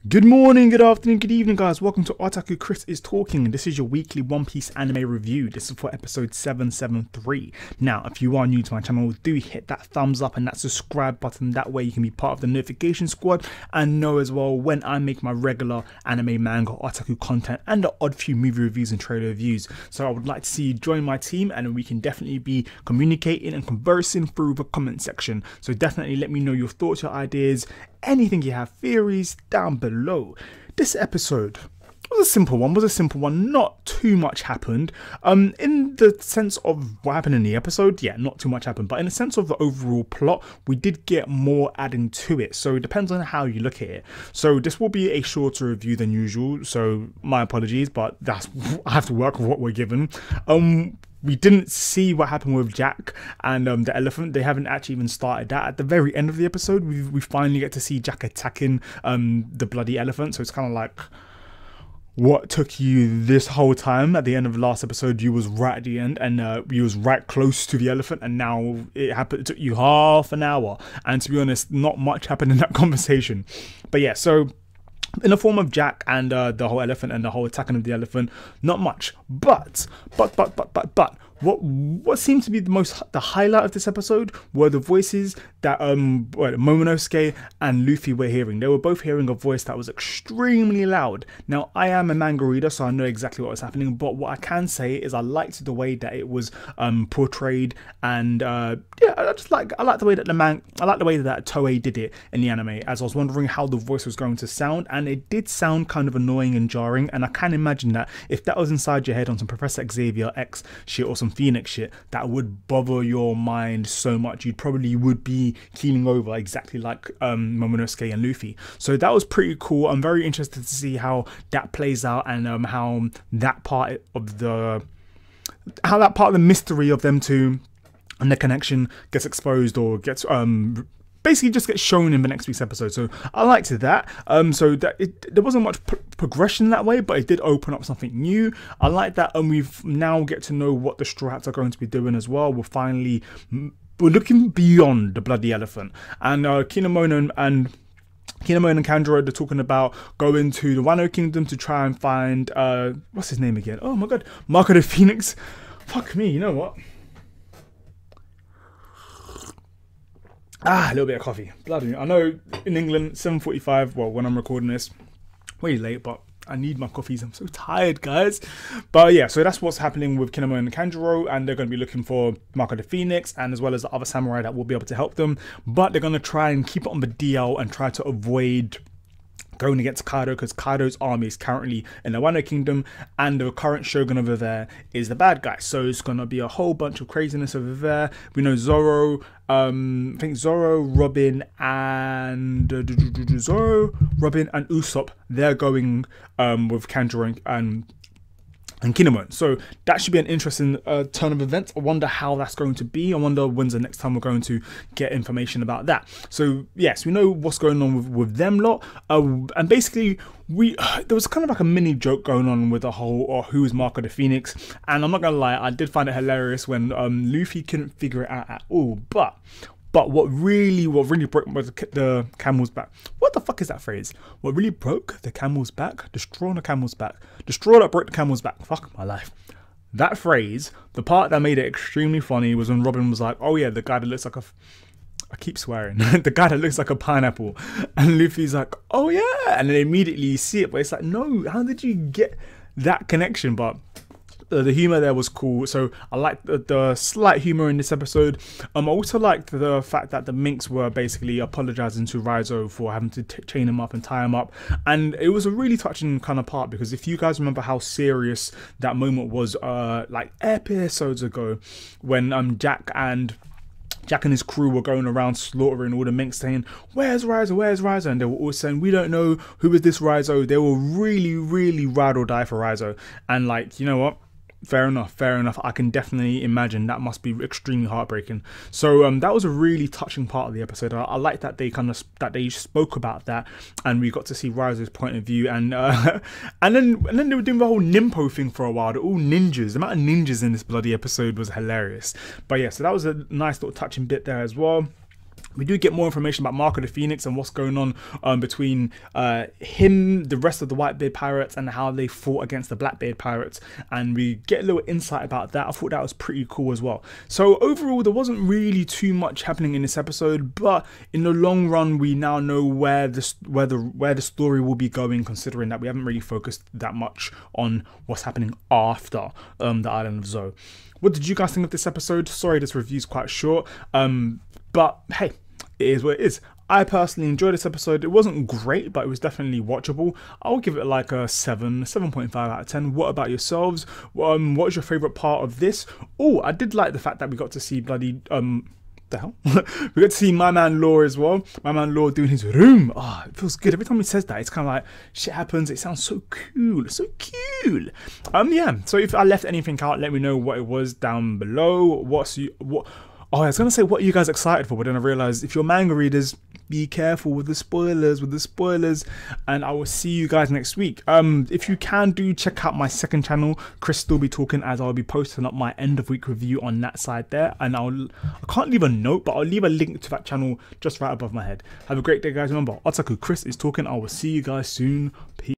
Good morning, good afternoon, good evening, guys. Welcome to Otaku Chris is Talking. This is your weekly One Piece anime review. This is for episode 773. Now, if you are new to my channel, do hit that thumbs up and that subscribe button. That way you can be part of the notification squad and know as well when I make my regular anime, manga, otaku content and the odd few movie reviews and trailer reviews. So I would like to see you join my team and we can definitely be communicating and conversing through the comment section. So definitely let me know your thoughts, your ideas, anything you have, theories down below. This episode was a simple one, not too much happened. In the sense of what happened in the episode, yeah, not too much happened, but in the sense of the overall plot, we did get more adding to it, so it depends on how you look at it. So this will be a shorter review than usual, so my apologies, but that's I have to work with what we're given. We didn't see what happened with Jack and the elephant. They haven't actually even started that. At the very end of the episode, we finally get to see Jack attacking the bloody elephant. So it's kind of like, what took you this whole time? At the end of the last episode, you was right at the end and you was right close to the elephant, and now it took you half an hour. And to be honest, not much happened in that conversation. But yeah, so in the form of Jack and the whole elephant and the whole attacking of the elephant, not much. But what seemed to be the highlight of this episode were the voices that Momonosuke and Luffy were hearing. They were both hearing a voice that was extremely loud. Now, I am a manga reader, so I know exactly what was happening, but what I can say is I liked the way that it was portrayed, and yeah, I like the way that Toei did it in the anime, as I was wondering how the voice was going to sound, and it did sound kind of annoying and jarring, and I can imagine that if that was inside your head on some Professor Xavier X shit or some Phoenix shit, that would bother your mind so much. You probably would be keeling over exactly like Momonosuke and Luffy. So that was pretty cool. I'm very interested to see how that plays out, and how that part of the mystery of them two and the connection gets exposed, or gets basically just gets shown in the next week's episode. So I liked that. So that there wasn't much progression that way, but it did open up something new. I like that, and we've now get to know what the Straw Hats are going to be doing as well. We're looking beyond the bloody elephant, and Kinemon and Kanjuro, they're talking about going to the Wano Kingdom to try and find what's his name again? Oh my god, Marco the Phoenix. Fuck me, you know what? A little bit of coffee. Bloody, I know in England, 7:45, well, when I'm recording this, way late, but I need my coffees. I'm so tired, guys. But yeah, so that's what's happening with Kinemon and Kanjuro, and they're going to be looking for Marco the Phoenix, and as well as the other samurai that will be able to help them. But they're going to try and keep it on the DL and try to avoid going against Kaido, because Kaido's army is currently in the Wano Kingdom, and the current shogun over there is the bad guy. So it's gonna be a whole bunch of craziness over there. We know Zoro, I think Zoro, Robin, and Usopp, they're going with Kanjuro and Kinemon. So that should be an interesting turn of events. I wonder how that's going to be. I wonder when's the next time we're going to get information about that. So yes, we know what's going on with them lot, and basically there was kind of like a mini joke going on with the whole who is Marco the Phoenix, and I'm not gonna lie, I did find it hilarious when Luffy couldn't figure it out at all. But what really broke the camel's back. What the fuck is that phrase? What really broke the camel's back? The straw on the camel's back. The straw that broke the camel's back. Fuck my life. That phrase, the part that made it extremely funny was when Robin was like, oh yeah, the guy that looks like I keep swearing. The guy that looks like a pineapple. And Luffy's like, oh yeah. And then immediately you see it, but it's like, no, how did you get that connection? But the humor there was cool, so I liked the slight humor in this episode. I also liked the fact that the Minks were basically apologizing to Raizo for having to chain him up and tie him up, and it was a really touching kind of part, because if you guys remember how serious that moment was like episodes ago, when Jack and his crew were going around slaughtering all the Minks, saying, where's Raizo, where's Raizo? And they were all saying, we don't know, who is this Raizo? They were really ride or die for Raizo. And like, you know what? Fair enough. I can definitely imagine that must be extremely heartbreaking. So that was a really touching part of the episode. I like that they spoke about that, and we got to see Raizo's point of view, and then they were doing the whole Nimpo thing for a while. They're all ninjas. The amount of ninjas in this bloody episode was hilarious. But yeah, so that was a nice little touching bit there as well. we do get more information about Marco the Phoenix and what's going on between him, the rest of the Whitebeard pirates, and how they fought against the Blackbeard pirates. And we get a little insight about that. I thought that was pretty cool as well. So overall, there wasn't really too much happening in this episode, but in the long run, we now know where the story will be going, considering that we haven't really focused that much on what's happening after the island of Zoe. What did you guys think of this episode? Sorry, this review's quite short, but hey, it is what it is. I personally enjoyed this episode. It wasn't great, but it was definitely watchable. I'll give it like a 7.5 out of 10. What about yourselves? What was your favourite part of this? Oh, I did like the fact that we got to see bloody the hell? We got to see my man Law as well. My man Law doing his room. Oh, it feels good. Every time he says that, it's kind of like shit happens. It sounds so cool. So cool. Yeah. So if I left anything out, let me know what it was down below. Oh, I was going to say, what are you guys excited for? But then I realized if you're manga readers, be careful with the spoilers. And I will see you guys next week. If you can, do check out my second channel, Chris Will Be Talking, as I'll be posting up my end of week review on that side there. And I can't leave a note, but I'll leave a link to that channel just right above my head. Have a great day, guys. Remember, Otaku Chris is talking. I will see you guys soon. Peace.